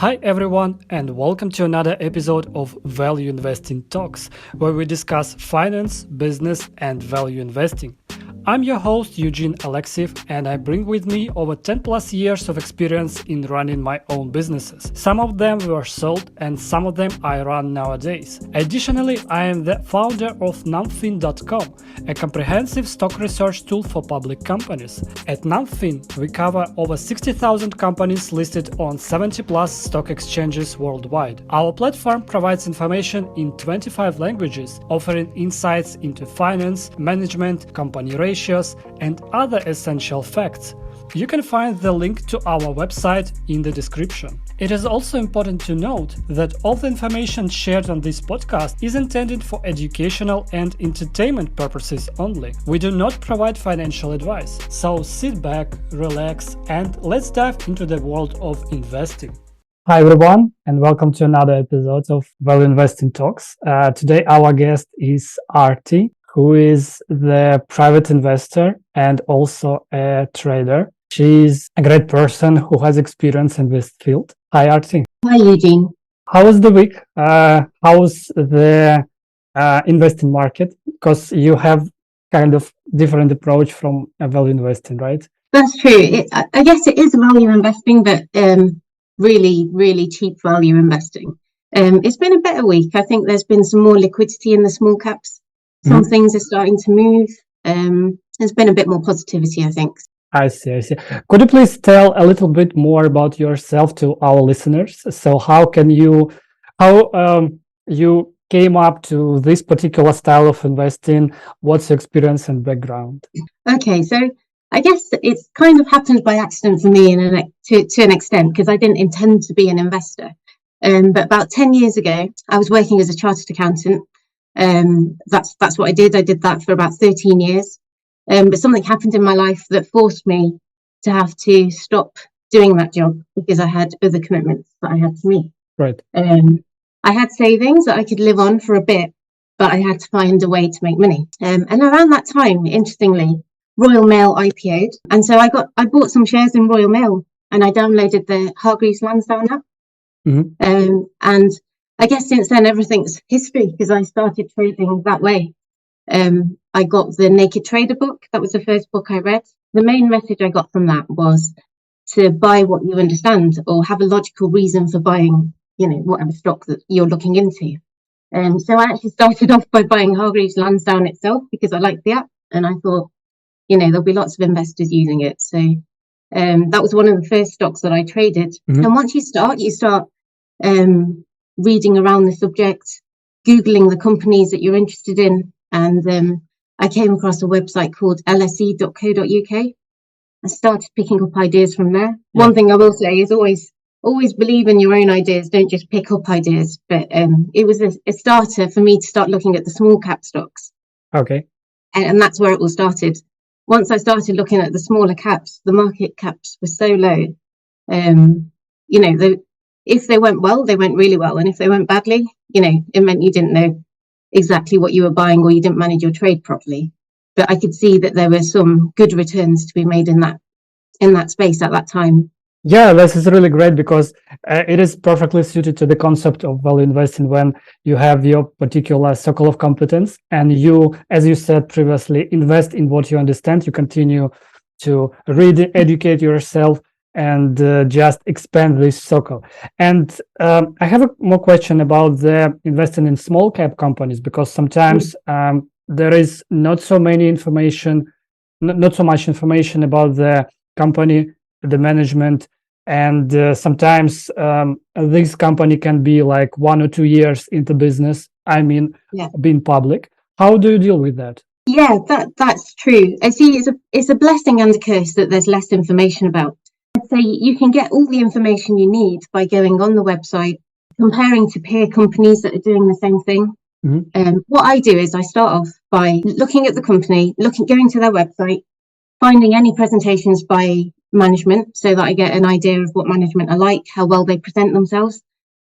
Hi everyone, and welcome to another episode of Value Investing Talks, where we discuss finance, business, and value investing. I'm your host Eugene Alexiev, and I bring with me over 10 plus years of experience in running my own businesses. Some of them were sold and some of them I run nowadays. Additionally, I am the founder of numfin.com, a comprehensive stock research tool for public companies. At Numfin, we cover over 60,000 companies listed on 70 plus stock exchanges worldwide. Our platform provides information in 25 languages, offering insights into finance, management, company ratios, and other essential facts. You can find the link to our website in the description. It is also important to note that all the information shared on this podcast is intended for educational and entertainment purposes only. We do not provide financial advice. So sit back, relax, and let's dive into the world of investing. Hi everyone, and welcome to another episode of Value Investing Talks. Today our guest is Arti, who is the private investor and also a trader. She's a great person who has experience in this field. Hi, Arti. Hi, Eugene. How was the week? How's the investing market? Because you have kind of different approach from value investing, right? That's true. I guess it is value investing, but really, really cheap value investing. It's been a better week. I think there's been some more liquidity in the small caps. Some things are starting to move. There's been a bit more positivity, I think. I see. Could you please tell a little bit more about yourself to our listeners? So how you came up to this particular style of investing? What's your experience and background? Okay, so I guess it's kind of happened by accident for me to an extent, because I didn't intend to be an investor. But about 10 years ago, I was working as a chartered accountant. That's what I did. I did that for about 13 years. But something happened in my life that forced me to have to stop doing that job because I had other commitments that I had to meet. Right. I had savings that I could live on for a bit, but I had to find a way to make money. And around that time, interestingly, Royal Mail IPO'd. And so I bought some shares in Royal Mail and I downloaded the Hargreaves Lansdown app. Mm-hmm. And I guess since then, everything's history because I started trading that way. I got the Naked Trader book. That was the first book I read. The main message I got from that was to buy what you understand or have a logical reason for buying, whatever stock that you're looking into. So I actually started off by buying Hargreaves Lansdown itself because I liked the app and I thought, there'll be lots of investors using it. So that was one of the first stocks that I traded. Mm-hmm. And once you start reading around the subject, Googling the companies that you're interested in. And I came across a website called lse.co.uk. I started picking up ideas from there. Yeah. One thing I will say is always believe in your own ideas. Don't just pick up ideas. But it was a starter for me to start looking at the small cap stocks. Okay. And that's where it all started. Once I started looking at the smaller caps, the market caps were so low. If they went well, they went really well. And if they went badly, it meant you didn't know exactly what you were buying or you didn't manage your trade properly. But I could see that there were some good returns to be made in that space at that time. Yeah, this is really great because it is perfectly suited to the concept of value investing when you have your particular circle of competence and you, as you said previously, invest in what you understand. You continue to read, educate yourself, and just expand this circle. And I have a more question about the investing in small cap companies because sometimes there is not so much information about the company, the management, and sometimes this company can be like 1 or 2 years into business. Being public. How do you deal with that? Yeah, that's true. I see it's a blessing and a curse that there's less information about. I'd say you can get all the information you need by going on the website, comparing to peer companies that are doing the same thing. Mm-hmm. What I do is I start off by looking at the company, going to their website, finding any presentations by management so that I get an idea of what management are like, how well they present themselves.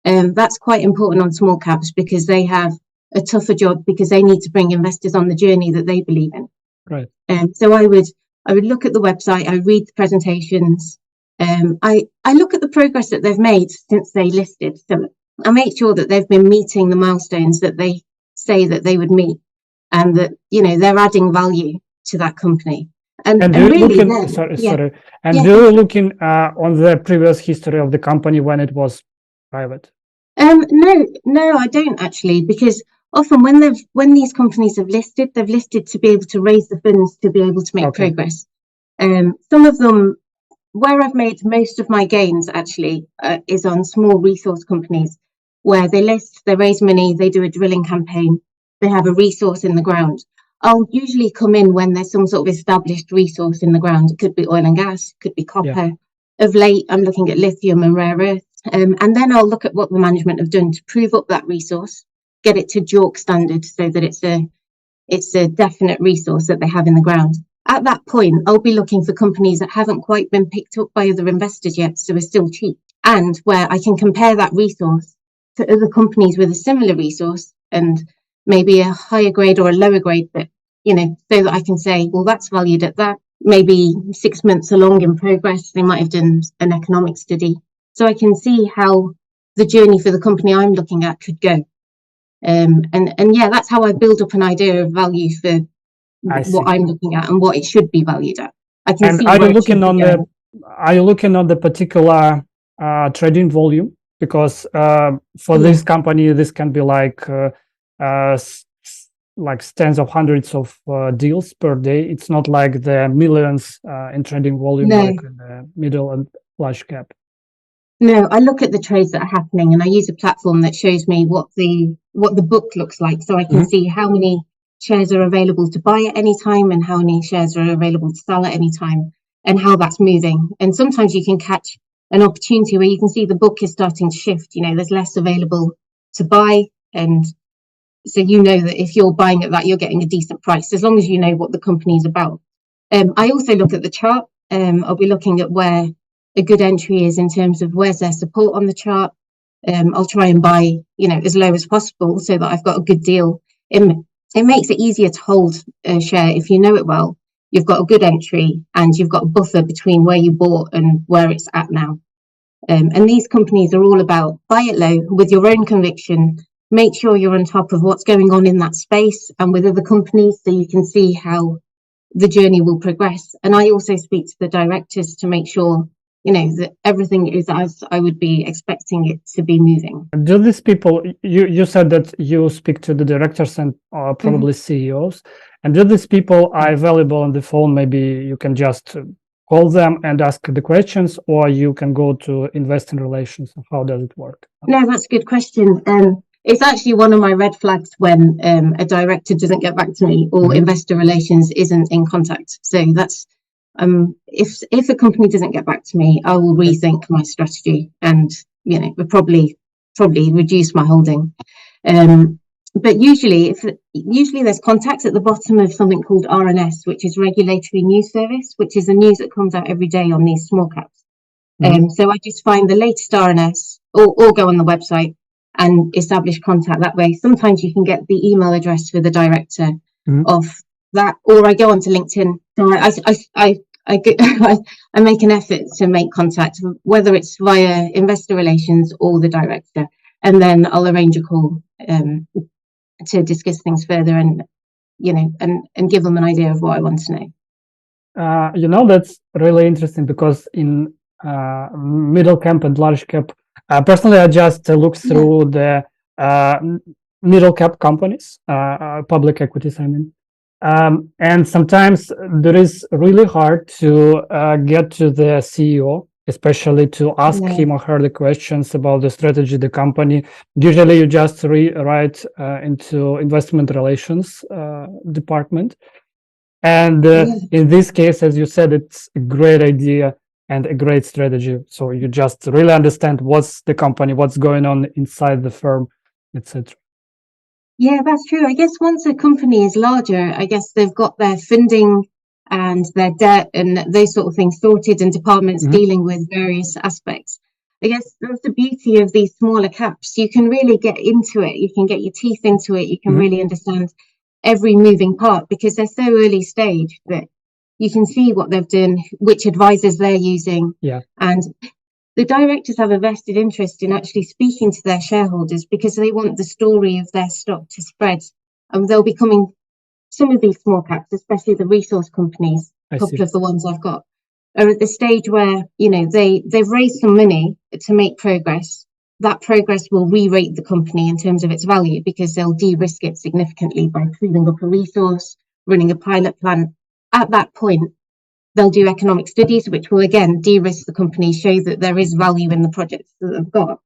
That's quite important on small caps because they have a tougher job because they need to bring investors on the journey that they believe in. Right. So I would look at the website, I read the presentations, I look at the progress that they've made since they listed. So I make sure that they've been meeting the milestones that they say that they would meet, and that they're adding value to that company. And do you really, looking sorry, and yeah. do you looking on the previous history of the company when it was private? No, I don't actually, because often when these companies have listed, they've listed to be able to raise the funds to be able to make progress. Some of them, where I've made most of my gains actually, is on small resource companies where they list, they raise money, they do a drilling campaign, they have a resource in the ground. I'll usually come in when there's some sort of established resource in the ground. It could be oil and gas, it could be copper. Of late, I'm looking at lithium and rare earth. And then I'll look at what the management have done to prove up that resource, get it to JORC standard so that it's a definite resource that they have in the ground. At that point, I'll be looking for companies that haven't quite been picked up by other investors yet, so are still cheap, and where I can compare that resource to other companies with a similar resource and maybe a higher grade or a lower grade, but so that I can say, well, that's valued at that. Maybe 6 months along in progress, they might have done an economic study, so I can see how the journey for the company I'm looking at could go. And yeah, that's how I build up an idea of value for what I'm looking at and what it should be valued at. I can and see. Are you looking on the particular trading volume? Because for this company, this can be like tens of hundreds of deals per day. It's not like the millions in trading volume, like in the middle and large cap. No, I look at the trades that are happening, and I use a platform that shows me what the book looks like, so I can see how many shares are available to buy at any time and how many shares are available to sell at any time, and how that's moving. And sometimes you can catch an opportunity where you can see the book is starting to shift. There's less available to buy, and so that if you're buying at that, you're getting a decent price, as long as you know what the company is about. I also look at the chart. I'll be looking at where a good entry is in terms of where's their support on the chart. I'll try and buy, as low as possible so that I've got a good deal. It makes it easier to hold a share if you know it well. You've got a good entry and you've got a buffer between where you bought and where it's at now. And these companies are all about buy it low with your own conviction. Make sure you're on top of what's going on in that space and with other companies so you can see how the journey will progress. And I also speak to the directors to make sure that everything is as I would be expecting it to be moving. Do these people, you said that you speak to the directors and probably CEOs, and do these people are available on the phone? Maybe you can just call them and ask the questions, or you can go to investor relations. How does it work? No, that's a good question. It's actually one of my red flags when a director doesn't get back to me or investor relations isn't in contact. So that's if a company doesn't get back to me, I will rethink my strategy and we'll probably reduce my holding. But usually there's contacts at the bottom of something called RNS, which is Regulatory News Service, which is the news that comes out every day on these small caps. So I just find the latest RNS or go on the website and establish contact that way. Sometimes you can get the email address for the director of that, or I go onto LinkedIn. So I make an effort to make contact, whether it's via investor relations or the director, and then I'll arrange a call to discuss things further and give them an idea of what I want to know. That's really interesting because in middle cap and large cap, personally, I just look through the middle cap companies, public equities, I mean. And sometimes there is really hard to get to the CEO, especially to ask him or her the questions about the strategy, the company. Usually you just write into investment relations department. And in this case, as you said, it's a great idea and a great strategy. So you just really understand what's the company, what's going on inside the firm, etc. Yeah, that's true. I guess once a company is larger, I guess they've got their funding and their debt and those sort of things sorted, and departments dealing with various aspects. I guess that's the beauty of these smaller caps. You can really get into it. You can get your teeth into it. You can really understand every moving part because they're so early stage that You can see what they've done, which advisors they're using. Yeah. And the directors have a vested interest in actually speaking to their shareholders because they want the story of their stock to spread. And they'll be coming, some of these small caps, especially the resource companies, a couple of the ones I've got, are at the stage where, you know, they've raised some money to make progress. That progress will re-rate the company in terms of its value because they'll de-risk it significantly by proving up a resource, running a pilot plant. At that point, they'll do economic studies, which will again de-risk the company, show that there is value in the projects that they've got.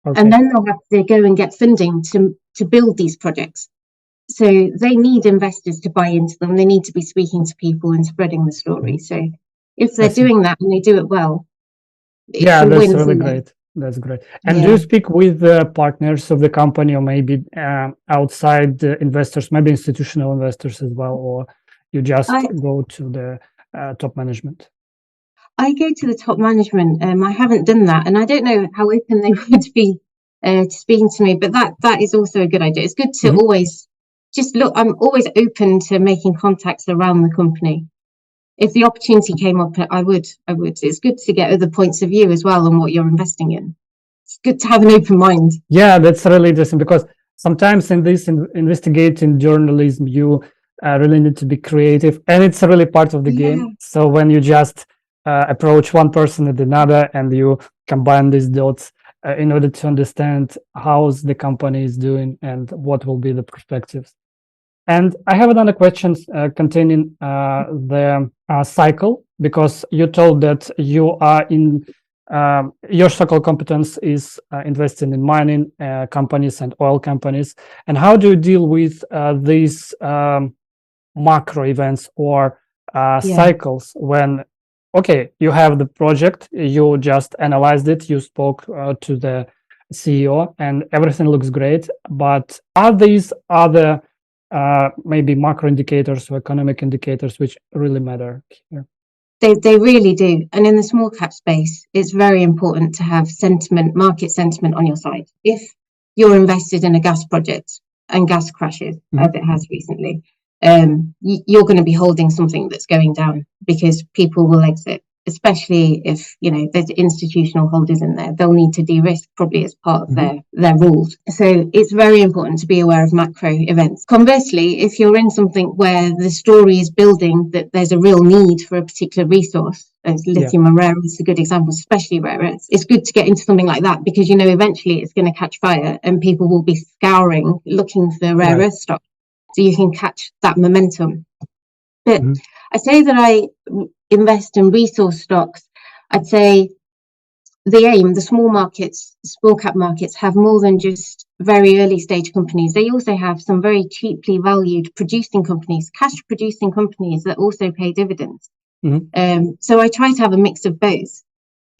Okay. And then they'll have to go and get funding to build these projects. So they need investors to buy into them. They need to be speaking to people and spreading the story. So if they're doing that and they do it well, yeah, that's really great. That's great. And do you speak with the partners of the company, or maybe outside investors, maybe institutional investors as well, or you just go to the top management? I go to the top management. I haven't done that, and I don't know how open they would be to speaking to me. But that is also a good idea. It's good to always just look. I'm always open to making contacts around the company. If the opportunity came up, I would. It's good to get other points of view as well on what you're investing in. It's good to have an open mind. Yeah, that's really interesting, because sometimes in this investigating journalism, you really need to be creative, and it's really part of the game. So when you just approach one person and another, and you combine these dots in order to understand how the company is doing and what will be the perspectives. And I have another question containing the cycle, because you told that you are in your circle competence is investing in mining companies and oil companies. And how do you deal with these macro events or cycles when, okay, you have the project, you just analyzed it, you spoke to the CEO, and everything looks great, but are these other maybe macro indicators or economic indicators which really matter here? They really do. And in the small cap space, it's very important to have sentiment, market sentiment on your side. If you're invested in a gas project and gas crashes, as it has recently, you're going to be holding something that's going down, because people will exit, especially if, you know, there's institutional holders in there. They'll need to de-risk probably as part of their rules. So it's very important to be aware of macro events. Conversely, if you're in something where the story is building that there's a real need for a particular resource, as lithium and rare earths is a good example, especially rare earths, it's good to get into something like that, because you know eventually it's going to catch fire and people will be scouring, looking for rare earth stock. So you can catch that momentum. But I say that I invest in resource stocks. I'd say the small markets, small cap markets, have more than just very early stage companies. They also have some very cheaply valued producing companies, cash producing companies that also pay dividends. So I try to have a mix of both.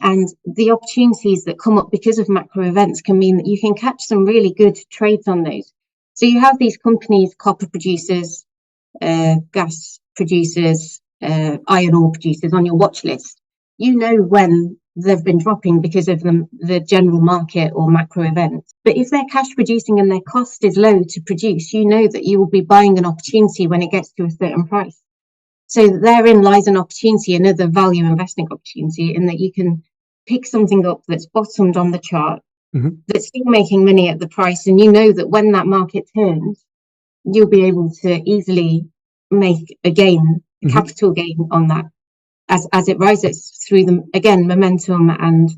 And the opportunities that come up because of macro events can mean that you can catch some really good trades on those. So you have these companies, copper producers, gas producers, iron ore producers on your watch list. You know when they've been dropping because of the general market or macro events. But if they're cash producing and their cost is low to produce, you know that you will be buying an opportunity when it gets to a certain price. So therein lies an opportunity, another value investing opportunity, in that you can pick something up that's bottomed on the chart, that's still making money at the price, and you know that when that market turns, you'll be able to easily make a gain, a capital gain on that as it rises through the, again, momentum and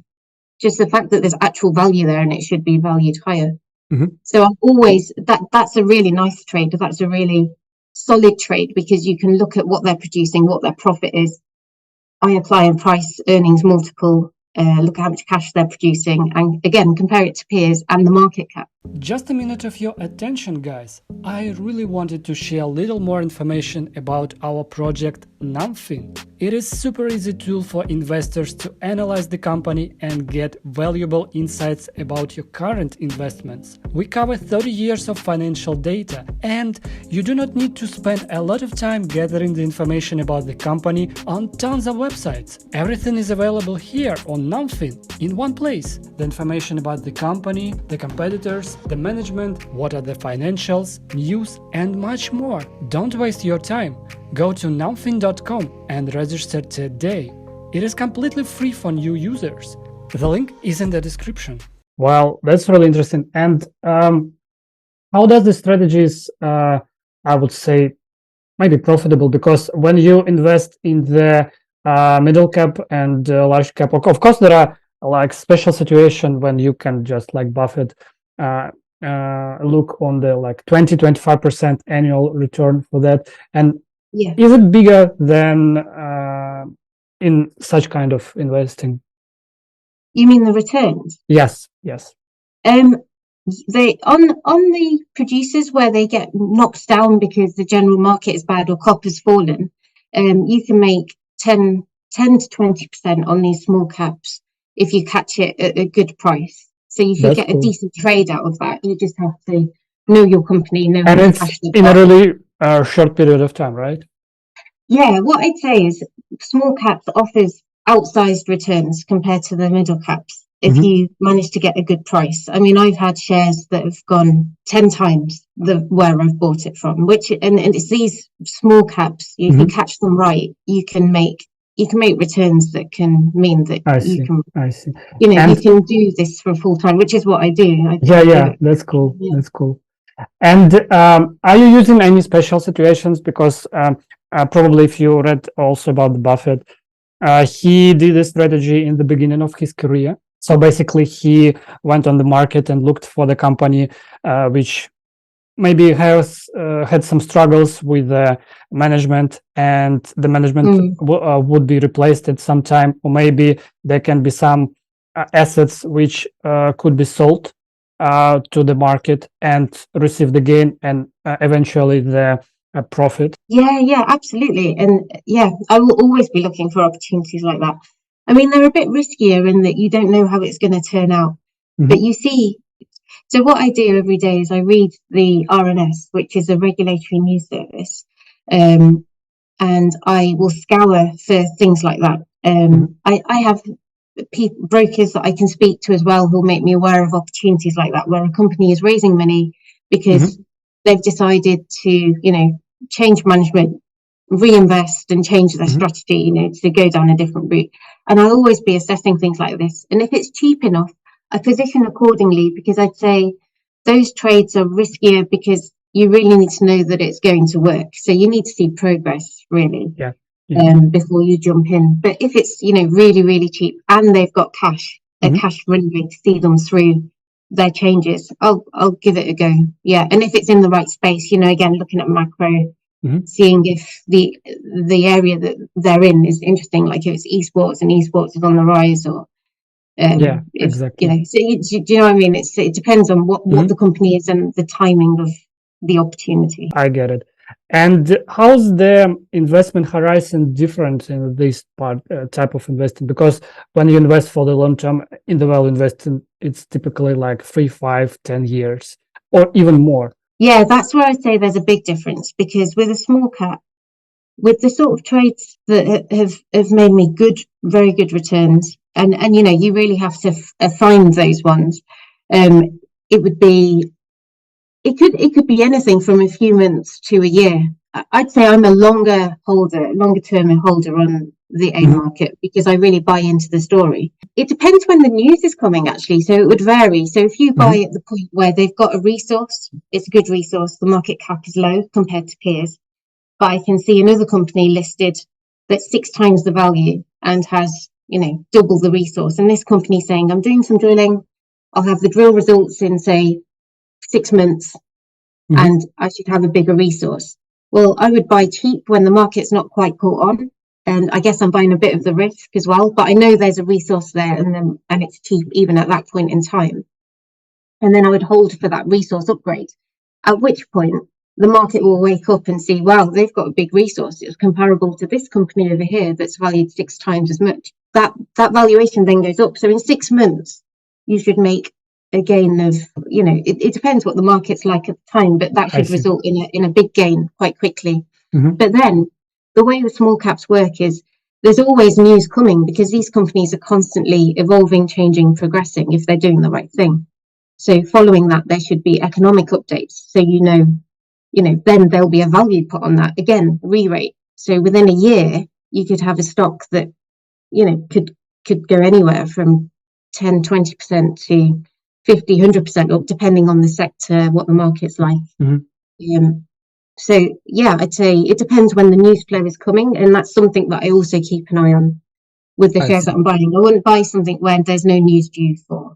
just the fact that there's actual value there and it should be valued higher. So I'm always, that's a really nice trade. That's a really solid trade, because you can look at what they're producing, what their profit is. I apply a price earnings multiple, look at how much cash they're producing, and again compare it to peers and the market cap. Just a minute of your attention, guys. I really wanted to share a little more information about our project Numfin. It is a super easy tool for investors to analyze the company and get valuable insights about your current investments. We cover 30 years of financial data, and you do not need to spend a lot of time gathering the information about the company on tons of websites. Everything is available here on Numfin in one place. The information about the company, the competitors, is the management, what are the financials, news, and much more. Don't waste your time. Go to numphin.com and register today. It is completely free for new users. The link is in the description. Well, that's really interesting. And how does the strategies, I would say, maybe profitable? Because when you invest in the middle cap and large cap, of course, there are like special situation when you can just like Buffett look on the like 20-25% annual return for that. And is it bigger than in such kind of investing? You mean the returns? Yes. They on the producers where they get knocked down because the general market is bad or copper's fallen, you can make 10 to 20% on these small caps if you catch it at a good price. So you should get a decent trade out of that. You just have to know your company, know how to cash it. In a really short period of time, right? Yeah, what I'd say is small caps offers outsized returns compared to the middle caps if you manage to get a good price. I mean, I've had shares that have gone 10 times where I've bought it from, and it's these small caps. If you catch them right, you can make returns that can mean that you can do this for full time, which is what I do. That's cool. Yeah. That's cool. And are you using any special situations? Because probably if you read also about Buffett, he did a strategy in the beginning of his career. So basically, he went on the market and looked for the company which maybe has had some struggles with the management, and the management would be replaced at some time, or maybe there can be some assets which could be sold to the market and receive the gain and eventually the profit. Yeah, absolutely. And I will always be looking for opportunities like that. I mean, they're a bit riskier in that you don't know how it's going to turn out. But you see, so what I do every day is I read the RNS, which is a regulatory news service, and I will scour for things like that. I have brokers that I can speak to as well who'll make me aware of opportunities like that, where a company is raising money because they've decided to, change management, reinvest and change their strategy, to go down a different route. And I'll always be assessing things like this. And if it's cheap enough, I position accordingly, because I'd say those trades are riskier because you really need to know that it's going to work. So you need to see progress, really, before you jump in. But if it's, really, really cheap and they've got a cash runway to see them through their changes, I'll give it a go. Yeah. And if it's in the right space, again, looking at macro, seeing if the area that they're in is interesting, like if it's esports and esports is on the rise, or exactly. So do you know what I mean? It depends on what the company is and the timing of the opportunity. I get it. And how's the investment horizon different in this type of investing? Because when you invest for the long term in the value investing, it's typically like 3, 5, 10 years or even more. Yeah, that's where I say there's a big difference, because with a small cap, with the sort of trades that have made me very good returns, and you really have to find those ones. It could be anything from a few months to a year. I'd say I'm a longer term holder on the AIM market, because I really buy into the story. It depends when the news is coming, actually, so it would vary. So if you buy at the point where they've got a resource, it's a good resource, the market cap is low compared to peers, but I can see another company listed that's 6 times the value and has, double the resource. And this company saying, I'm doing some drilling, I'll have the drill results in, say, 6 months, and I should have a bigger resource. Well, I would buy cheap when the market's not quite caught on. And I guess I'm buying a bit of the risk as well, but I know there's a resource there, and it's cheap even at that point in time. And then I would hold for that resource upgrade, at which point the market will wake up and see, wow, they've got a big resource. It's comparable to this company over here that's valued 6 times as much. That valuation then goes up. So in 6 months, you should make a gain of, it depends what the market's like at the time, but that should result in a big gain quite quickly. But then the way the small caps work is there's always news coming, because these companies are constantly evolving, changing, progressing if they're doing the right thing. So following that, there should be economic updates. So then there'll be a value put on that. Again, re-rate. So within a year, you could have a stock that, could go anywhere from 10, 20% to 50, 100% up, depending on the sector, what the market's like. So yeah, I'd say it depends when the news flow is coming, and that's something that I also keep an eye on with the shares that I'm buying. I wouldn't buy something where there's no news due for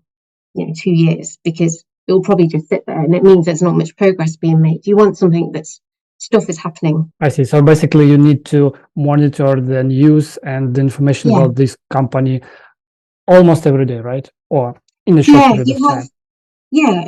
2 years, because it will probably just sit there and it means there's not much progress being made. You want something that's stuff is happening. I see. So basically you need to monitor the news and the information about this company almost every day, right? Or in a short period of time.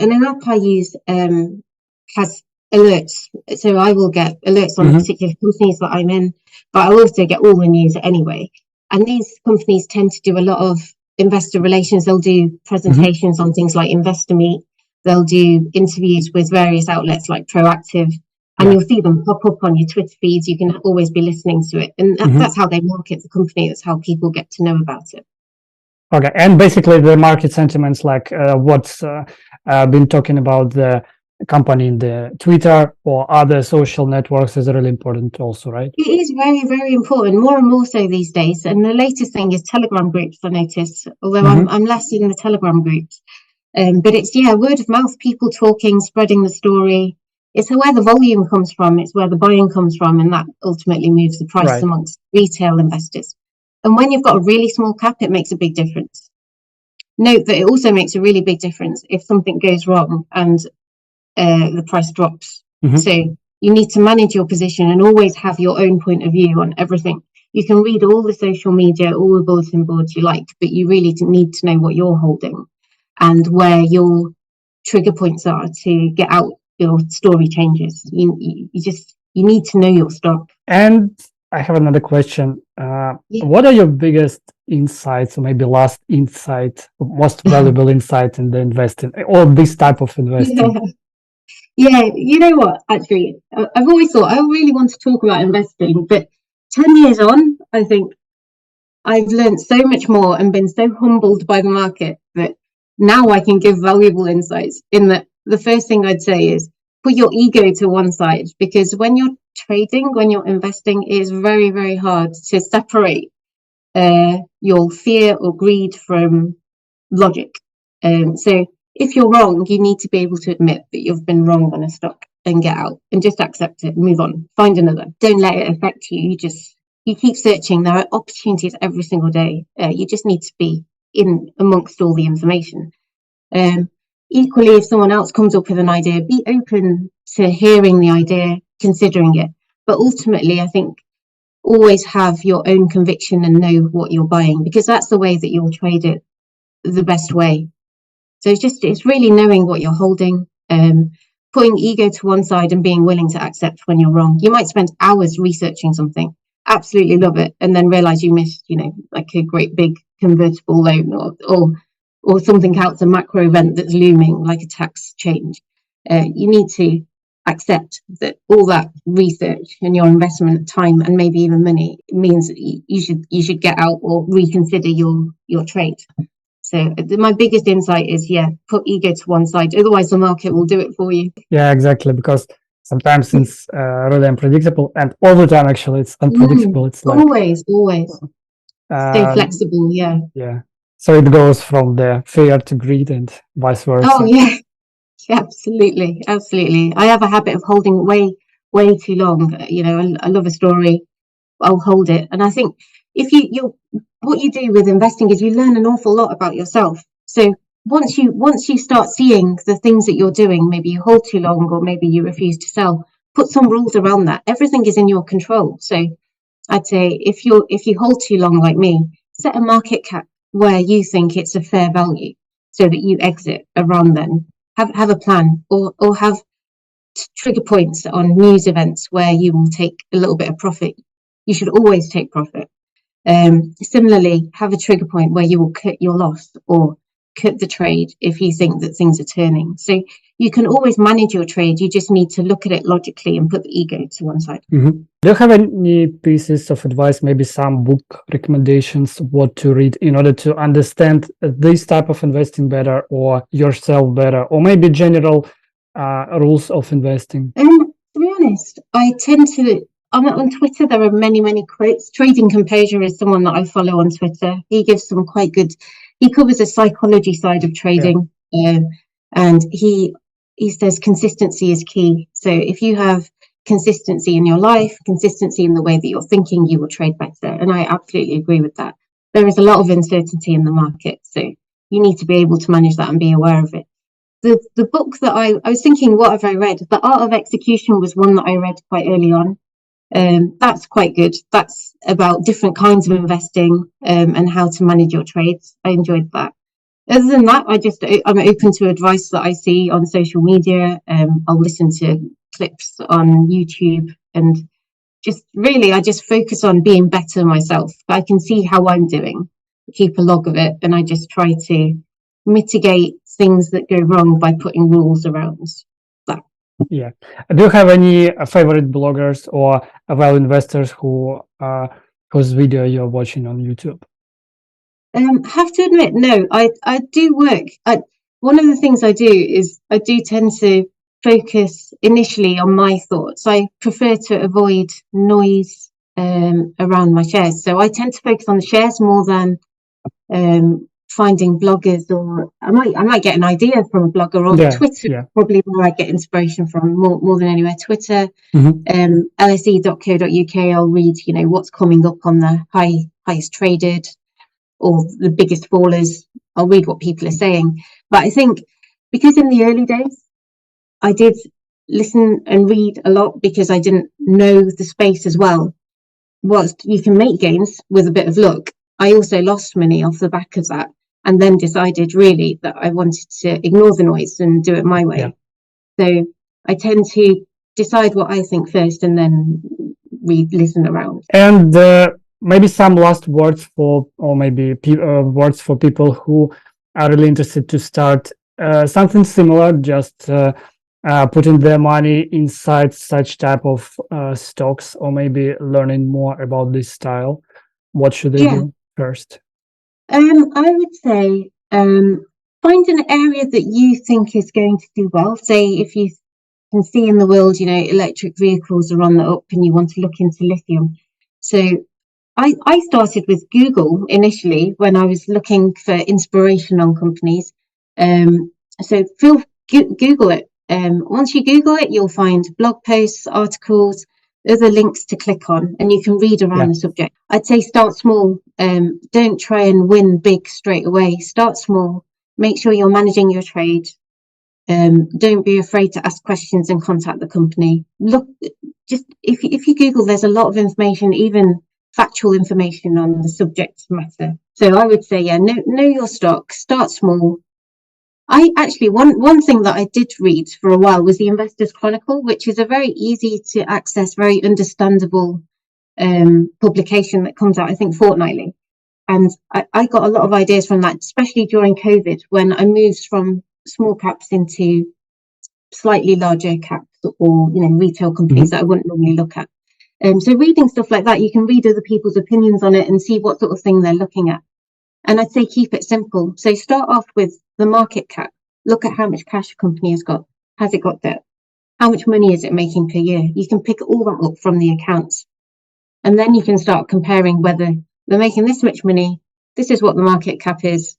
And an app I use has alerts. So I will get alerts on particular companies that I'm in, but I'll also get all the news anyway. And these companies tend to do a lot of investor relations. They'll do presentations on things like Investor Meet. They'll do interviews with various outlets like Proactive, and you'll see them pop up on your Twitter feeds. You can always be listening to it. And that's how they market the company. That's how people get to know about it. Okay. And basically the market sentiments, like what's been talking about the company in the Twitter or other social networks, is really important also, right? It is very, very important, more and more so these days. And the latest thing is Telegram groups, I noticed, although I'm less in the Telegram groups. But it's, word of mouth, people talking, spreading the story. It's where the volume comes from. It's where the buying comes from. And that ultimately moves the price amongst retail investors. And when you've got a really small cap, it makes a big difference. Note that it also makes a really big difference if something goes wrong and the price drops. So you need to manage your position and always have your own point of view on everything. You can read all the social media, all the bulletin boards you like, but you really need to know what you're holding and where your trigger points are to get out your story changes. You need to know your stock. And I have another question. What are your biggest insights, or maybe last insight, most valuable insight in the investing, or this type of investing? You know what, actually, I've always thought I really want to talk about investing, but 10 years on, I think I've learned so much more and been so humbled by the market that now I can give valuable insights. In that, the first thing I'd say is put your ego to one side, because when you're trading, when you're investing, it is very, very hard to separate your fear or greed from logic. So if you're wrong, you need to be able to admit that you've been wrong on a stock and get out and just accept it, move on, find another. Don't let it affect you. You keep searching. There are opportunities every single day. You just need to be in amongst all the information. Equally, if someone else comes up with an idea, be open to hearing the idea, considering it. But ultimately, I think always have your own conviction and know what you're buying, because that's the way that you'll trade it the best way. So it's really knowing what you're holding, putting ego to one side and being willing to accept when you're wrong. You might spend hours researching something, absolutely love it, and then realize you missed, like a great big convertible loan or something else, a macro event that's looming, like a tax change. You need to accept that all that research and your investment time and maybe even money means that you should get out or reconsider your trade. So my biggest insight is, put ego to one side. Otherwise, the market will do it for you. Yeah, exactly. Because sometimes it's really unpredictable, and all the time, actually, it's unpredictable. It's like always stay flexible. Yeah. So it goes from the fear to greed and vice versa. Oh yeah, absolutely. I have a habit of holding way too long. I love a story, I'll hold it, and I think if what you do with investing is you learn an awful lot about yourself. So once you start seeing the things that you're doing, maybe you hold too long or maybe you refuse to sell, put some rules around that. Everything is in your control. So I'd say if you hold too long, like me, set a market cap where you think it's a fair value so that you exit around then. Have a plan or have trigger points on news events where you will take a little bit of profit. You should always take profit. Similarly, have a trigger point where you will cut your loss or cut the trade if you think that things are turning. So you can always manage your trade. You just need to look at it logically and put the ego to one side. Do you have any pieces of advice, maybe some book recommendations, what to read in order to understand this type of investing better, or yourself better, or maybe general rules of investing? To be honest, I tend to, on Twitter, there are many, many quotes. Trading Composure is someone that I follow on Twitter. He gives some quite good, he covers the psychology side of trading. And he says consistency is key. So if you have consistency in your life, consistency in the way that you're thinking, you will trade better. And I absolutely agree with that. There is a lot of uncertainty in the market, so you need to be able to manage that and be aware of it. The book that I was thinking, what have I read? The Art of Execution was one that I read quite early on. That's quite good. That's about different kinds of investing and how to manage your trades. I enjoyed that. Other than that, I'm open to advice that I see on social media. I'll listen to clips on YouTube, and I just focus on being better myself. I can see how I'm doing, keep a log of it, and I just try to mitigate things that go wrong by putting rules around that. Yeah. Do you have any favorite bloggers or value investors whose video you're watching on YouTube? Have to admit, no, I do work. One of the things I do is I do tend to focus initially on my thoughts. I prefer to avoid noise around my shares. So I tend to focus on the shares more than finding bloggers, or I might get an idea from a blogger, or Twitter, probably where I get inspiration from more than anywhere. Twitter, lse.co.uk, I'll read, what's coming up on the highest traded or the biggest fallers. I'll read what people are saying. But I think because in the early days, I did listen and read a lot because I didn't know the space as well. Whilst you can make gains with a bit of luck, I also lost money off the back of that, and then decided really that I wanted to ignore the noise and do it my way. Yeah. So I tend to decide what I think first and then listen around. And maybe some last words words for people who are really interested to start something similar, just putting their money inside such type of stocks, or maybe learning more about this style. What should they do first? I would say find an area that you think is going to do well. Say if you can see in the world, electric vehicles are on the up and you want to look into lithium. So I started with Google initially when I was looking for inspiration on companies. So Google it. Once you Google it, you'll find blog posts, articles, other links to click on, and you can read around the subject. I'd say start small. Don't try and win big straight away. Start small. Make sure you're managing your trade. Don't be afraid to ask questions and contact the company. Look, just if you Google, there's a lot of information, even factual information on the subject matter. So I would say, know your stock. Start small. I actually, one thing that I did read for a while was the Investors Chronicle, which is a very easy to access, very understandable publication that comes out, I think, fortnightly. And I got a lot of ideas from that, especially during COVID, when I moved from small caps into slightly larger caps, or retail companies that I wouldn't normally look at. So reading stuff like that, you can read other people's opinions on it and see what sort of thing they're looking at. And I'd say keep it simple. So start off with the market cap. Look at how much cash a company has got. Has it got debt? How much money is it making per year? You can pick all that up from the accounts. And then you can start comparing whether they're making this much money. This is what the market cap is.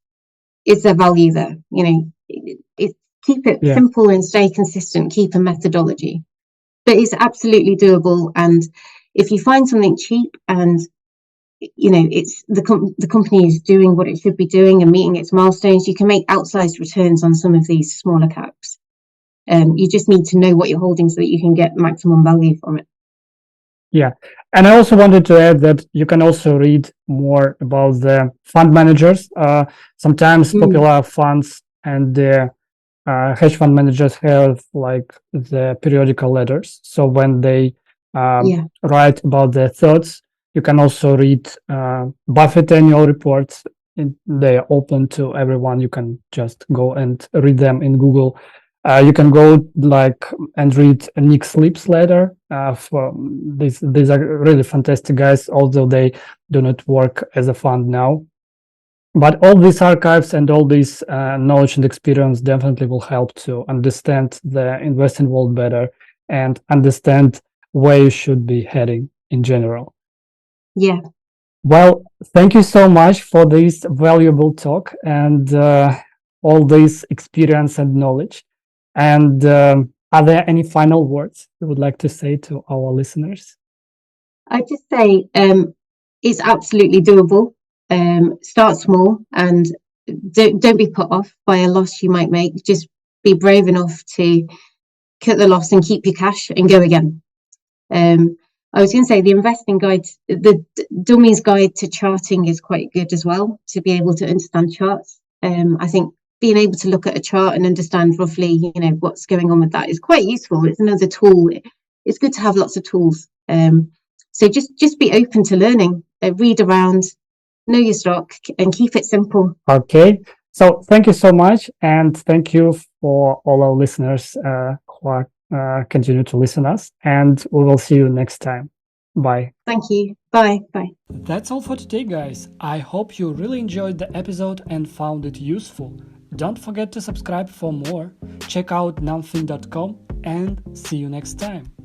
Is there value there? Keep it simple and stay consistent. Keep a methodology. But it's absolutely doable. And if you find something cheap and it's the company is doing what it should be doing and meeting its milestones, you can make outsized returns on some of these smaller caps. You just need to know what you're holding so that you can get maximum value from it. Yeah. And I also wanted to add that you can also read more about the fund managers. Sometimes popular funds and the hedge fund managers have like the periodical letters. So when they write about their thoughts, you can also read Buffett annual reports. They are open to everyone. You can just go and read them in Google. You can go and read Nick Sleep's letter. For these are really fantastic guys, although they do not work as a fund now. But all these archives and all this knowledge and experience definitely will help to understand the investing world better and understand where you should be heading in general. Yeah. Well, thank you so much for this valuable talk and all this experience and knowledge. And are there any final words you would like to say to our listeners? I just say it's absolutely doable. Start small and don't be put off by a loss you might make. Just be brave enough to cut the loss and keep your cash and go again. I was going to say the investing guide, the Dummy's Guide to Charting is quite good as well, to be able to understand charts. I think being able to look at a chart and understand roughly, what's going on with that is quite useful. It's another tool. It's good to have lots of tools. So just be open to learning, read around, know your stock, and keep it simple. Okay. So thank you so much. And thank you for all our listeners who are continue to listen us, and we will see you next time. Bye. Thank you. Bye. Bye. That's all for today, guys. I hope you really enjoyed the episode and found it useful. Don't forget to subscribe for more. Check out nothing.com and see you next time.